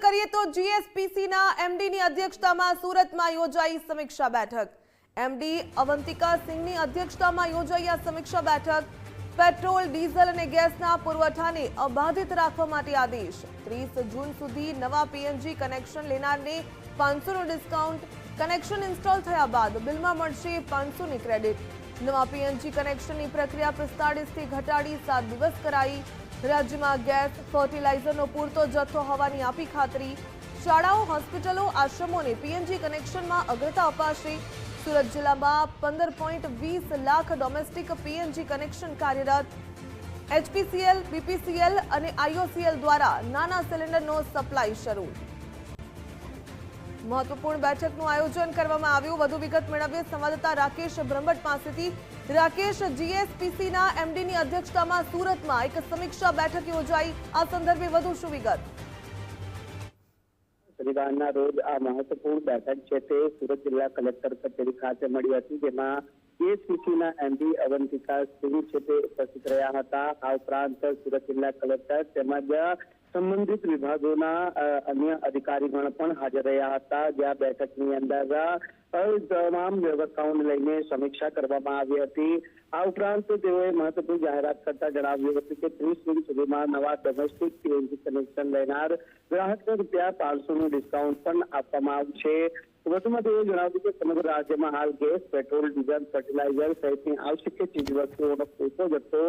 કરીએ તો જીએસપીસીના એમડીની અધ્યક્ષતામાં સુરતમાં યોજાઈ સમીક્ષા બેઠક। એમડી અવંતિકા સિંહની અધ્યક્ષતામાં યોજાઈ આ સમીક્ષા બેઠક। પેટ્રોલ, ડીઝલ અને ગેસના પુરવઠાને અબાધિત રાખવા માટે આદેશ। 30 જૂન સુધી નવા પીએનજી કનેક્શન લેનારને 500નું ડિસ્કાઉન્ટ। કનેક્શન ઇન્સ્ટોલ થયા બાદ બિલમાં મળશે 500ની ક્રેડિટ। નવા પીએનજી કનેક્શનની પ્રક્રિયા 45થી ઘટાડી 7 દિવસ કરાઈ। રાજ્યમાં ગેસ, ફર્ટિલાઇઝરનો પૂરતો જથ્થો હોવાની આપી ખાતરી। શાળાઓ, હોસ્પિટલો, આશ્રમોને પીએનજી કનેક્શનમાં અગ્રતા અપાશે। સુરત જિલ્લામાં 15.20 લાખ ડોમેસ્ટિક પીએનજી કનેક્શન કાર્યરત। એચપીસીએલ, બીપીસીએલ અને આઈઓસીએલ દ્વારા નાના સિલિન્ડરનો સપ્લાય શરૂ। મહત્વપૂર્ણ બેઠકનું આયોજન કરવામાં આવ્યું। વધુ વિગત મેળવીએ સંવાદદાતા રાકેશ બ્રહ્મભટ્ટ પાસેથી। રાકેશ, જીએસપીસીના એમડીની અધ્યક્ષતામાં સુરતમાં એક સમીક્ષા બેઠક યોજાઈ। આ સંદર્ભે વધુ શું વિગત? શનિવારના રોજ આ મહત્વપૂર્ણ બેઠક છે તે સુરત જિલ્લા કલેક્ટર કચેરી ખાતે મળી હતી, જેમાં જીએસપીસીના એમડી અવંતિકા સિંહ છે તે ઉપસ્થિત રહ્યા હતા। આ ઉપરાંત સુરત જિલ્લા કલેક્ટર તેમજ સંબંધિત વિભાગોના અન્ય અધિકારીગણ પણ હાજર રહ્યા હતા, જ્યાં બેઠકની અંદર તમામ વ્યવસ્થાઓને લઈને સમીક્ષા કરવામાં આવી હતી। આ ઉપરાંત તેઓએ મહત્વપૂર્ણ જાહેરાત કરતા જણાવ્યું હતું કે 30 જૂન સુધીમાં નવા ડોમેસ્ટિક પીએનજી કનેક્શન લેનાર ગ્રાહકને ₹500નું ડિસ્કાઉન્ટ પણ આપવામાં આવશે। વધુમાં તેઓએ જણાવ્યું કે સમગ્ર રાજ્યમાં હાલ ગેસ, પેટ્રોલ, ડીઝલ, ફર્ટિલાઇઝર સહિતની આવશ્યક ચીજવસ્તુઓનો પૂરતો જથ્થો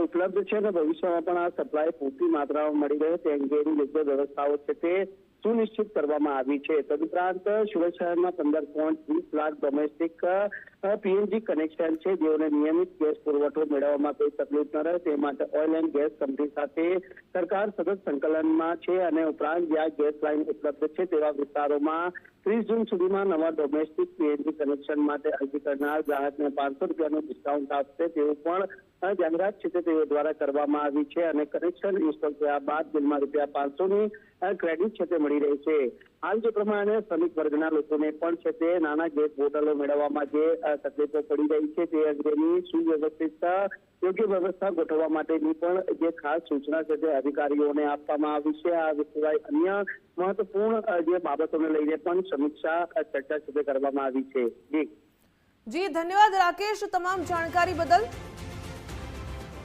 ઉપલબ્ધ છે અને ભવિષ્યમાં પણ આ સપ્લાય પૂરતી માત્રામાં મળી રહે તે અંગેની યોગ્ય વ્યવસ્થાઓ છે તે સુનિશ્ચિત કરવામાં આવી છે। તદુપરાંત સુરત શહેરમાં 15.20 લાખ ડોમેસ્ટિક પીએનજી કનેક્શન છે, જેઓને નિયમિત ગેસ પુરવઠો મેળવવામાં કોઈ તકલીફ ન રહે તે માટે ઓઇલ એન્ડ ગેસ કંપની સાથે સરકાર સતત સંકલનમાં છે અને ઉપરાંત જ્યાં ગેસ લાઇન ઉપલબ્ધ છે તેવા વિસ્તારોમાં 30 જૂન સુધીમાં નવા ડોમેસ્ટિક પીએનજી કનેક્શન માટે અરજી કરનાર ગ્રાહકને ₹500નું ડિસ્કાઉન્ટ આપશે તેવું પણ જાહેરાત છે તે તેઓ દ્વારા કરવામાં આવી છે અને કનેક્શન ઇન્સ્ટોલ થયા બાદ બિલમાં ₹500ની ક્રેડિટ છે તે મળી રહી છે। હાલ જે પ્રમાણે શ્રમિક વર્ગના લોકોને પણ છે તે નાના ગેસ બોટલો મેળવવામાં જે તકલીફો પડી રહી છે તે અંગેની સુવ્યવસ્થિત યોગ્ય વ્યવસ્થા ગોઠવવા માટેની પણ જે ખાસ સૂચના છે તે અધિકારીઓને આપવામાં આવી છે। આ સિવાય અન્ય મહત્વપૂર્ણ જે બાબતોને લઈને પણ સમીક્ષા ચર્ચા છે તે કરવામાં આવી છે। જી ધન્યવાદ રાકેશ, તમામ જાણકારી બદલ।